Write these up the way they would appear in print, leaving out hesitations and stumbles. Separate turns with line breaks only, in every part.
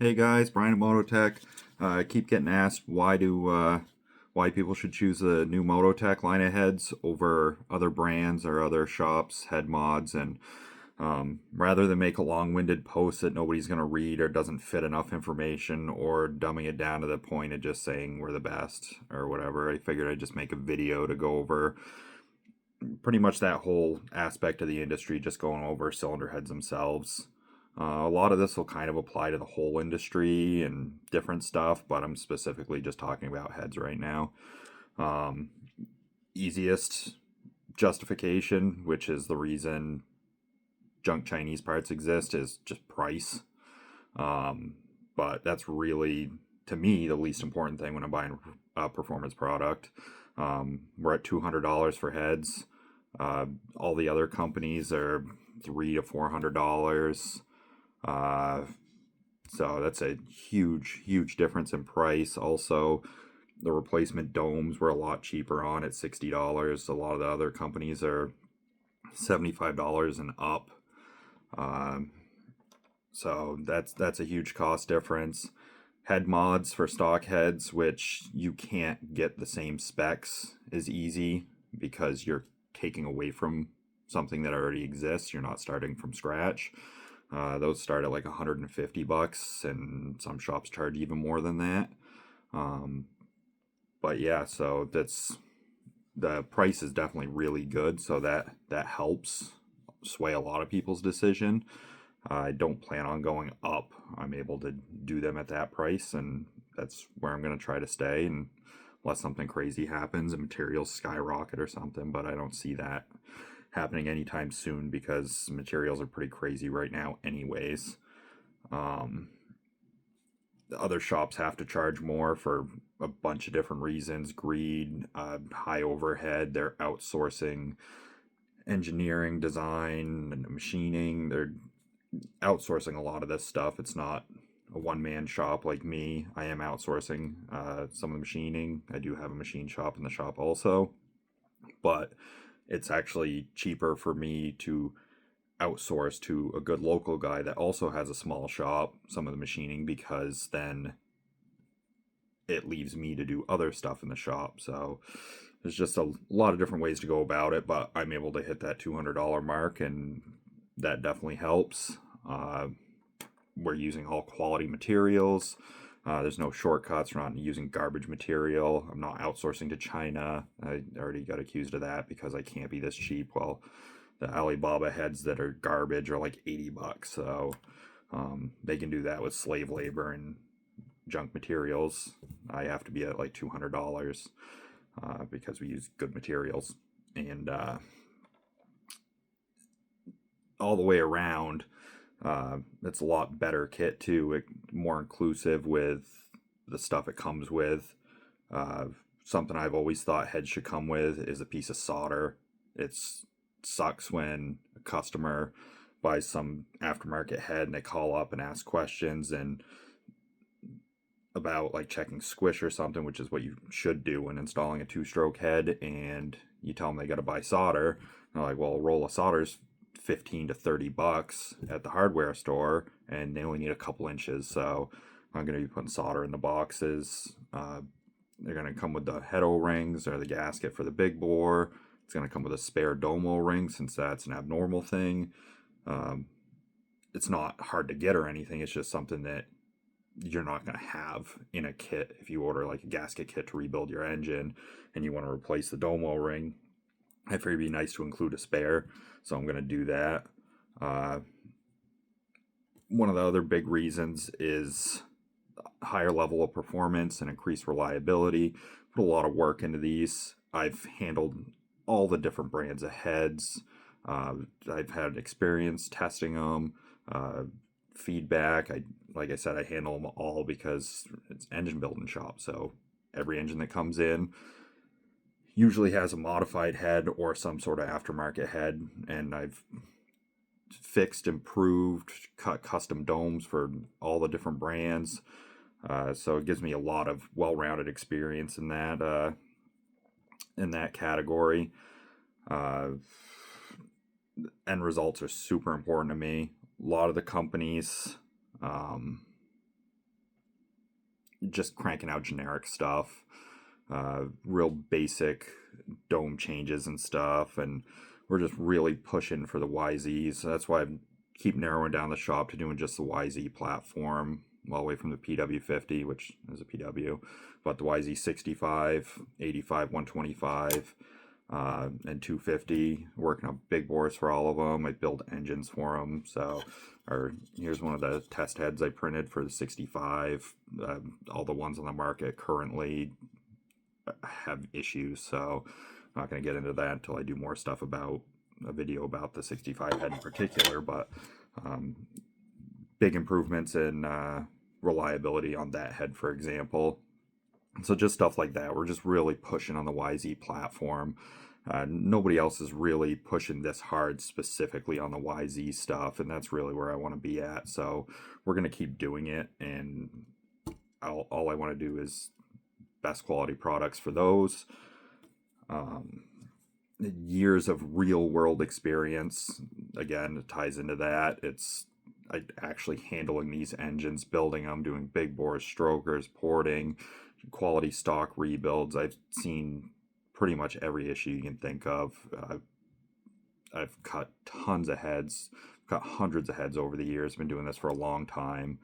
Hey guys, Brian at MotoTech. I keep getting asked why people should choose the new MotoTech line of heads over other brands or other shops head mods, and rather than make a long-winded post that nobody's gonna read or doesn't fit enough information or dumbing it down to the point of just saying we're the best or whatever, I figured I'd just make a video to go over pretty much that whole aspect of the industry, just going over cylinder heads themselves. A lot of this will kind of apply to the whole industry and different stuff, but I'm specifically just talking about heads right now. Um, Easiest justification, which is the reason junk Chinese parts exist, is just price. Um, but that's really, to me, the least important thing when I'm buying a performance product. We're at $200 for heads. All the other companies are $300 to $400. Uh, so that's a huge difference in price. Also, the replacement domes were a lot cheaper on at $60. A lot of the other companies are $75 and up. Um, so that's a huge cost difference. Head mods for stock heads, which you can't get the same specs as easy because you're taking away from something that already exists. You're not starting from scratch. Those start at like $150, and some shops charge even more than that. Um, but yeah, so that's the price is definitely really good, so that helps sway a lot of people's decision. I don't plan on going up. I'm able to do them at that price, and that's where I'm going to try to stay. And unless something crazy happens and materials skyrocket or something, but I don't see that happening anytime soon because materials are pretty crazy right now, anyways. Um, the other shops have to charge more for a bunch of different reasons: greed, high overhead. They're outsourcing engineering, design, and machining. They're outsourcing a lot of this stuff. It's not a one man shop like me. I am outsourcing some of the machining. I do have a machine shop in the shop also, but it's actually cheaper for me to outsource to a good local guy that also has a small shop some of the machining, because then it leaves me to do other stuff in the shop. So there's just a lot of different ways to go about it, but I'm able to hit that $200 mark, and that definitely helps. Uh, we're using all quality materials. There's no shortcuts. We're not using garbage material. I'm not outsourcing to China. I already got accused of that because I can't be this cheap. Well, the Alibaba heads that are garbage are like $80. So they can do that with slave labor and junk materials. I have to be at like $200 because we use good materials. And all the way around, it's a lot better kit too. More inclusive with the stuff it comes with. Uh, Something I've always thought heads should come with is a piece of solder. It sucks when a customer buys some aftermarket head and they call up and ask questions and about like checking squish or something, which is what you should do when installing a two-stroke head, and you tell them they got to buy solder. And they're like, well, a roll of solder's 15 to 30 bucks at the hardware store, and they only need a couple inches. So I'm going to be putting solder in the boxes. They're going to come with the head O-rings or the gasket for the big bore. It's going to come with a spare dome O-ring since that's an abnormal thing. Um, it's not hard to get or anything. It's just something that you're not going to have in a kit if you order like a gasket kit to rebuild your engine and you want to replace the dome O-ring. I figured it'd be nice to include a spare, so I'm going to do that. Uh, One of the other big reasons is higher level of performance and increased reliability. Put a lot of work into these. I've handled all the different brands of heads. I've had experience testing them, feedback. Like I said, I handle them all because it's engine building shop. So every engine that comes in usually has a modified head or some sort of aftermarket head, and I've fixed, improved, cut custom domes for all the different brands. So it gives me a lot of well-rounded experience in that category. Uh, End results are super important to me. A lot of the companies, um, just cranking out generic stuff, real basic dome changes and stuff, and we're just really pushing for the YZs. So that's why I keep narrowing down the shop to doing just the YZ platform, all the way from the PW50, which is a PW, but the YZ65, 85, 125, and 250, working on big bores for all of them. I build engines for them. So, or here's one of the test heads I printed for the 65. All the ones on the market currently have issues, so I'm not going to get into that until I do more stuff about a video about the 65 head in particular. But big improvements in reliability on that head, for example. So just stuff like that. We're just really pushing on the YZ platform. Nobody else is really pushing this hard specifically on the YZ stuff, and that's really where I want to be at. So we're going to keep doing it, and all I want to do is best quality products for those. Years of real world experience, again, it ties into that. It's actually handling these engines, building them, doing big bores, strokers, porting, quality stock rebuilds. I've seen pretty much every issue you can think of. I've cut tons of heads, cut hundreds of heads over the years. Been doing this for a long time.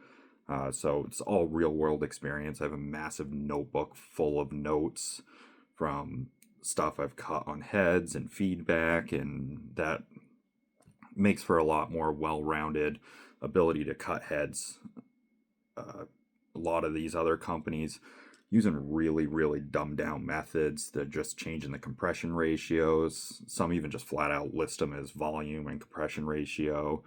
So it's all real world experience. I have a massive notebook full of notes from stuff I've cut on heads and feedback, and that makes for a lot more well-rounded ability to cut heads. A lot of these other companies using really, really dumbed down methods. They're just changing the compression ratios. Some even just flat out list them as volume and compression ratio.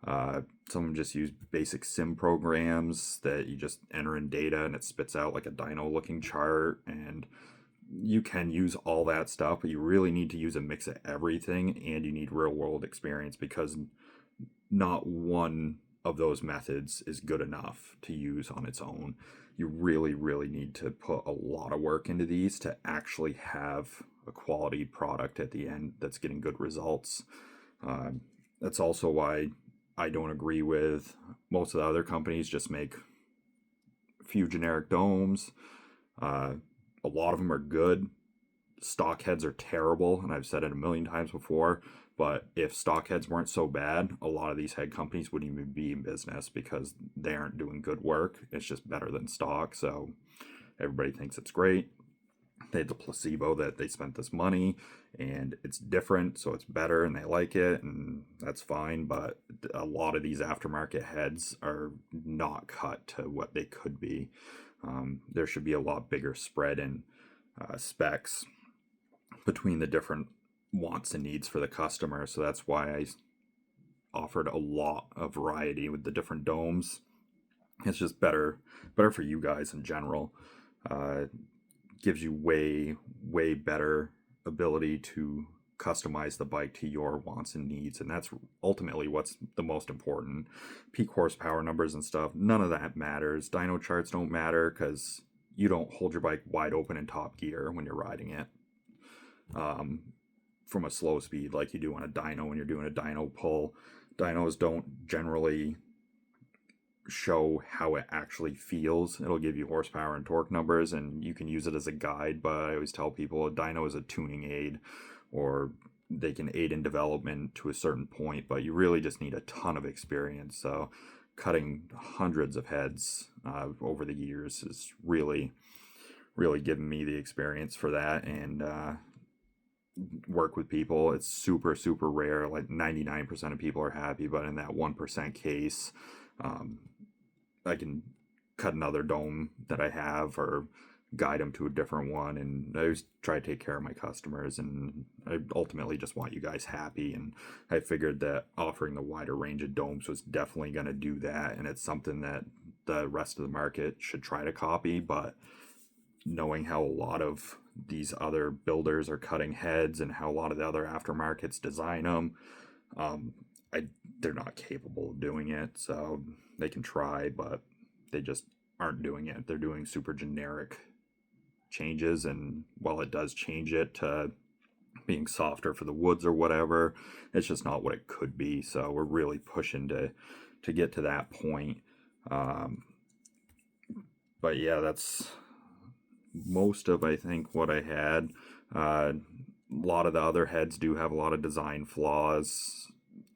Some of them just use basic sim programs that you just enter in data and it spits out like a dyno looking chart. And you can use all that stuff, but you really need to use a mix of everything, and you need real world experience, because not one of those methods is good enough to use on its own. You really, really need to put a lot of work into these to actually have a quality product at the end that's getting good results. That's also why I don't agree with most of the other companies just make a few generic domes. A lot of them are good. Stock heads are terrible, and I've said it a million times before, but if stock heads weren't so bad, a lot of these head companies wouldn't even be in business, because they aren't doing good work. It's just better than stock, so everybody thinks it's great. They had the placebo that they spent this money and it's different, so it's better and they like it, and that's fine. But a lot of these aftermarket heads are not cut to what they could be. There should be a lot bigger spread in specs between the different wants and needs for the customer. So that's why I offered a lot of variety with the different domes. It's just better for you guys in general. Gives you way better ability to customize the bike to your wants and needs, and that's ultimately what's the most important. Peak horsepower numbers and stuff, none of that matters. Dyno charts don't matter, because you don't hold your bike wide open in top gear when you're riding it from a slow speed like you do on a dyno when you're doing a dyno pull. Dynos don't generally show how it actually feels. It'll give you horsepower and torque numbers, and you can use it as a guide, but I always tell people a dyno is a tuning aid, or they can aid in development to a certain point, but you really just need a ton of experience. So cutting hundreds of heads over the years is really given me the experience for that, and work with people. It's super rare. Like 99% of people are happy, but in that 1% case, I can cut another dome that I have or guide them to a different one, and I always try to take care of my customers, and I ultimately just want you guys happy. And I figured that offering the wider range of domes was definitely going to do that, and it's something that the rest of the market should try to copy. But knowing how a lot of these other builders are cutting heads and how a lot of the other aftermarkets design them, they're not capable of doing it. So they can try, but they just aren't doing it. They're doing super generic changes, and while it does change it to being softer for the woods or whatever, it's just not what it could be. So we're really pushing to get to that point. But yeah, that's most of, I think, what I had. A lot of the other heads do have a lot of design flaws.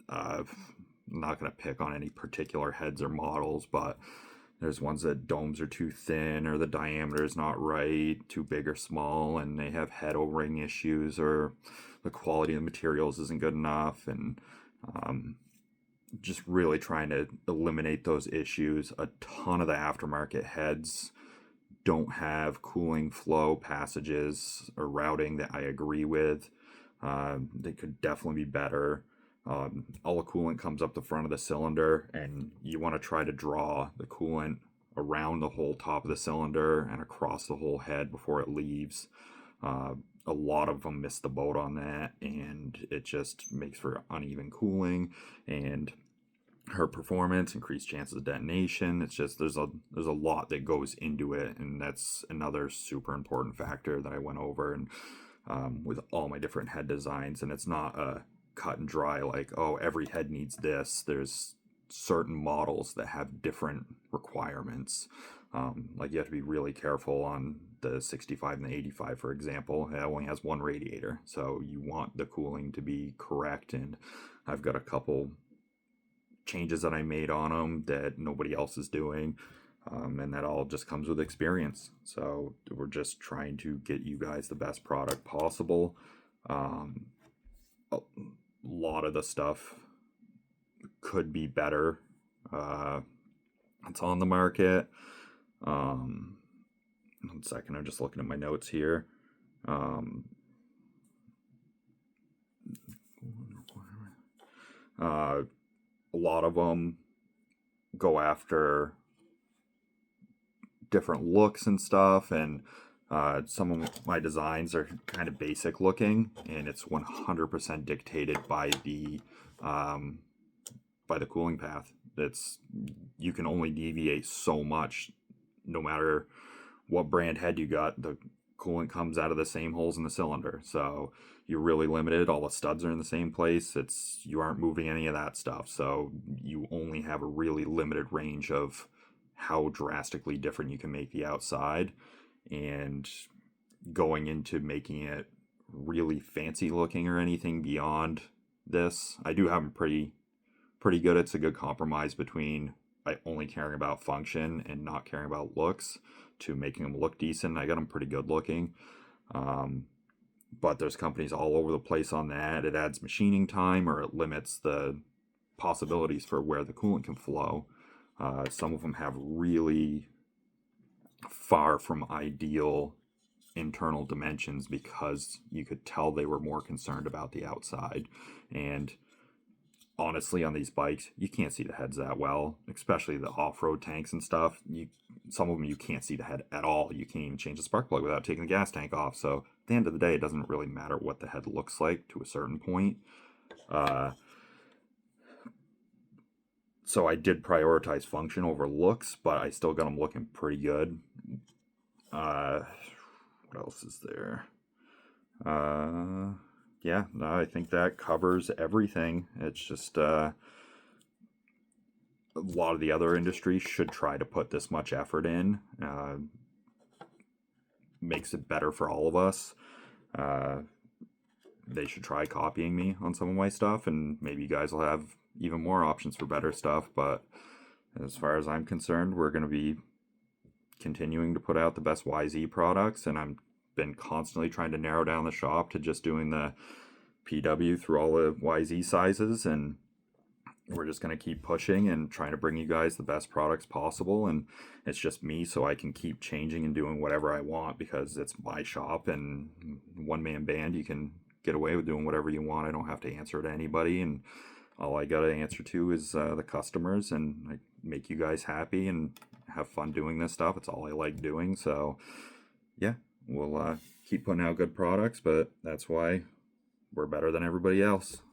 I'm not going to pick on any particular heads or models, but there's ones that domes are too thin or the diameter is not right, too big or small, and they have head O-ring issues or the quality of the materials isn't good enough. And um, just really trying to eliminate those issues. A ton of the aftermarket heads don't have cooling flow passages or routing that I agree with. They could definitely be better. All the coolant comes up the front of the cylinder, and you want to try to draw the coolant around the whole top of the cylinder and across the whole head before it leaves. Uh, a lot of them miss the boat on that, and it just makes for uneven cooling and hurt performance, increased chances of detonation. It's just there's a lot that goes into it, and that's another super important factor that I went over and with all my different head designs. And it's not a cut and dry like, oh, every head needs this. There's certain models that have different requirements. Like you have to be really careful on the 65 and the 85, for example. It only has one radiator, so you want the cooling to be correct. And I've got a couple changes that I made on them that nobody else is doing. And that all just comes with experience. So we're just trying to get you guys the best product possible. A lot of the stuff could be better. It's on the market. 1 second, I'm just looking at my notes here. A lot of them go after different looks and stuff, and some of my designs are kind of basic looking, and it's 100% dictated by the cooling path. It's you can only deviate so much, no matter what brand head you got. The coolant comes out of the same holes in the cylinder, so you're really limited. All the studs are in the same place. You aren't moving any of that stuff, so you only have a really limited range of how drastically different you can make the outside. And going into making it really fancy looking or anything beyond this, I do have them pretty good. It's a good compromise between I only caring about function and not caring about looks to making them look decent. I got them pretty good looking. But there's companies all over the place on that. It adds machining time, or it limits the possibilities for where the coolant can flow. Some of them have really far from ideal internal dimensions because you could tell they were more concerned about the outside. And honestly, on these bikes, you can't see the heads that well, especially the off-road tanks and stuff. Some of them you can't see the head at all. You can't even change the spark plug without taking the gas tank off. So at the end of the day, it doesn't really matter what the head looks like to a certain point. So I did prioritize function over looks, but I still got them looking pretty good. What else is there? Yeah, no, I think that covers everything. It's just a lot of the other industries should try to put this much effort in. Makes it better for all of us. They should try copying me on some of my stuff, and maybe you guys will have even more options for better stuff. But as far as I'm concerned, we're going to be continuing to put out the best YZ products, and I'm been constantly trying to narrow down the shop to just doing the PW through all the YZ sizes, and we're just going to keep pushing and trying to bring you guys the best products possible. And it's just me, so I can keep changing and doing whatever I want because it's my shop, and one-man band, you can get away with doing whatever you want. I don't have to answer to anybody, and all I gotta answer to is the customers, and I make you guys happy and have fun doing this stuff. It's all I like doing. So yeah, we'll keep putting out good products, but that's why we're better than everybody else.